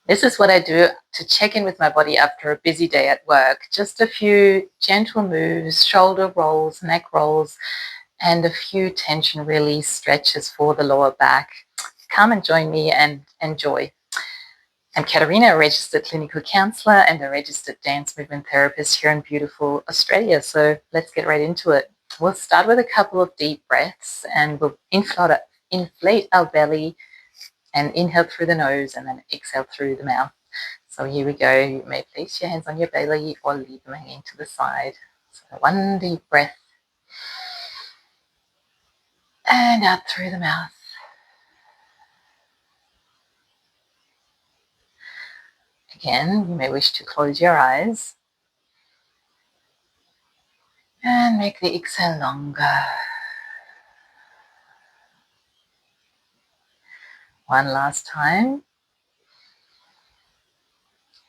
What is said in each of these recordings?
This is what I do to check in with my body after a busy day at work. Just a few gentle moves, shoulder rolls, neck rolls, and a few tension release stretches for the lower back. Come and join me and enjoy. I'm Katerina, a registered clinical counselor and a registered dance movement therapist here in beautiful Australia. So let's get right into it. We'll start with a couple of deep breaths and we'll inflate our belly and inhale through the nose and then exhale through the mouth. So here we go. You may place your hands on your belly or leave them hanging to the side. So one deep breath and out through the mouth. Again, you may wish to close your eyes and make the exhale longer. One last time.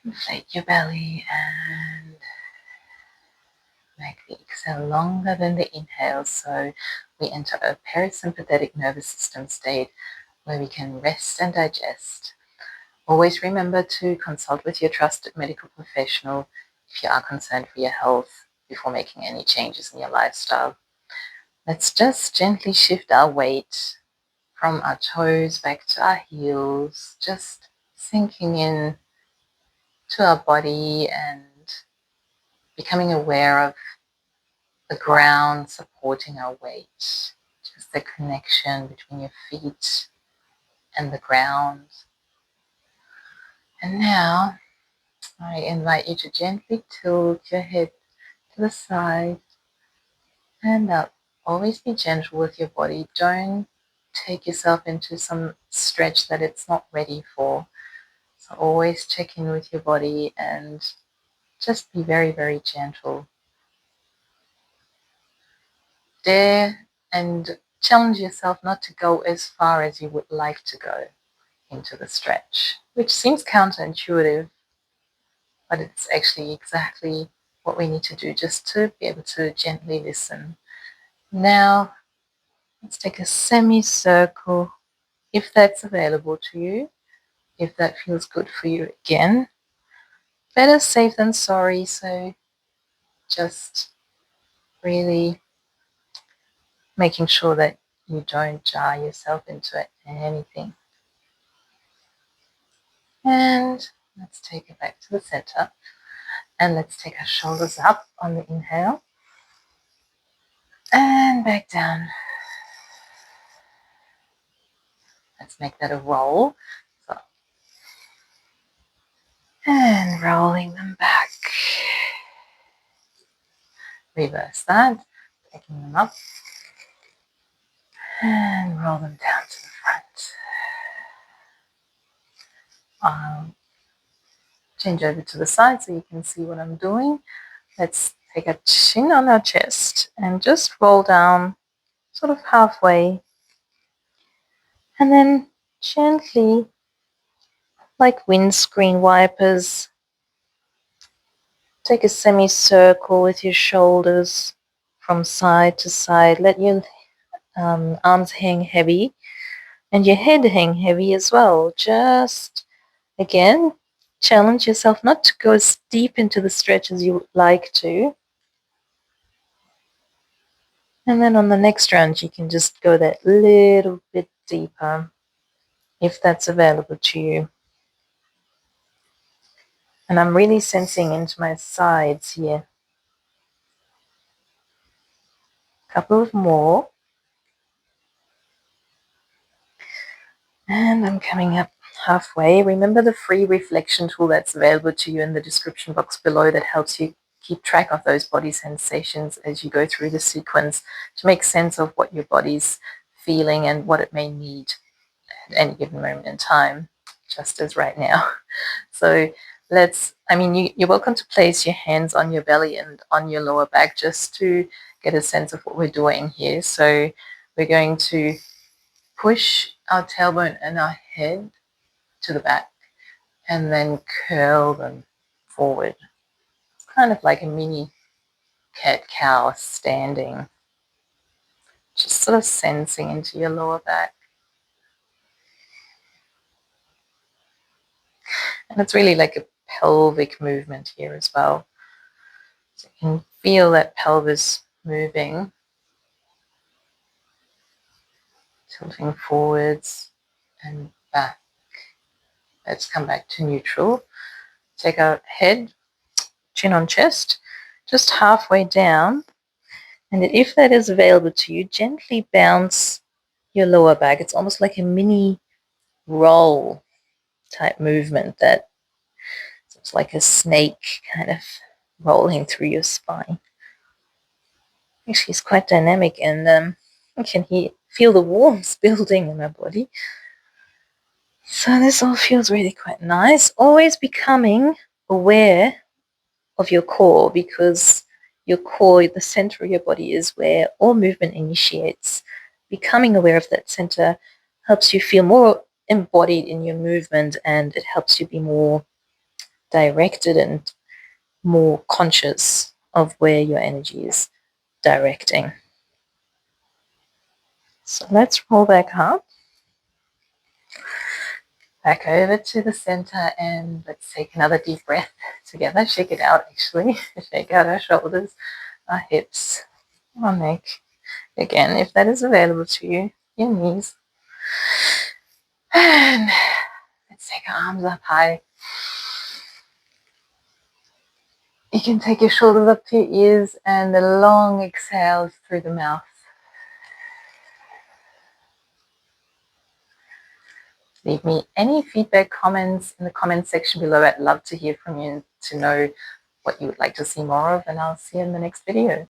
Inflate your belly and make the exhale longer than the inhale, so we enter a parasympathetic nervous system state where we can rest and digest. Always remember to consult with your trusted medical professional if you are concerned for your health before making any changes in your lifestyle. Let's just gently shift our weight from our toes back to our heels, just sinking in to our body and becoming aware of the ground supporting our weight, just the connection between your feet and the ground. And now I invite you to gently tilt your head to the side and up. Always be gentle with your body. Don't take yourself into some stretch that it's not ready for. So always check in with your body and just be very, very gentle. Dare and challenge yourself not to go as far as you would like to go into the stretch, which seems counterintuitive, but it's actually exactly what we need to do just to be able to gently listen. Now, let's take a semicircle if that's available to you, if that feels good for you again. Better safe than sorry, so just really making sure that you don't jar yourself into anything. And let's take it back to the center. And let's take our shoulders up on the inhale. And back down. Let's make that a roll. So, and rolling them back. Reverse that. Taking them up. And roll them down to the front. I'll change over to the side so you can see what I'm doing. Let's take a chin on our chest and just roll down sort of halfway. And then gently, like windscreen wipers, take a semicircle with your shoulders from side to side. Let your arms hang heavy and your head hang heavy as well. Just, again, challenge yourself not to go as deep into the stretch as you would like to. And then on the next round, you can just go that little bit deeper if that's available to you. And I'm really sensing into my sides here. A couple of more. And I'm coming up halfway. Remember the free reflection tool that's available to you in the description box below that helps you keep track of those body sensations as you go through the sequence to make sense of what your body's feeling and what it may need at any given moment in time, just as right now. So you're welcome to place your hands on your belly and on your lower back just to get a sense of what we're doing here. So we're going to push our tailbone and our head to the back and then curl them forward. It's kind of like a mini cat-cow standing, just sort of sensing into your lower back. And it's really like a pelvic movement here as well. So you can feel that pelvis moving, tilting forwards and back. Let's come back to neutral. Take our head, chin on chest, just halfway down. And if that is available to you, gently bounce your lower back. It's almost like a mini roll type movement that it's like a snake kind of rolling through your spine. Actually, it's quite dynamic, and I can feel the warmth building in my body. So this all feels really quite nice. Always becoming aware of your core, because your core, the center of your body, is where all movement initiates. Becoming aware of that center helps you feel more embodied in your movement, and it helps you be more directed and more conscious of where your energy is directing. So let's roll back up, back over to the center, and let's take another deep breath together. Shake it out, actually. Shake out our shoulders, our hips, our neck. Again, if that is available to you, your knees. And let's take our arms up high. You can take your shoulders up to your ears and a long exhale through the mouth. Leave me any feedback, comments in the comment section below. I'd love to hear from you and to know what you would like to see more of, and I'll see you in the next video.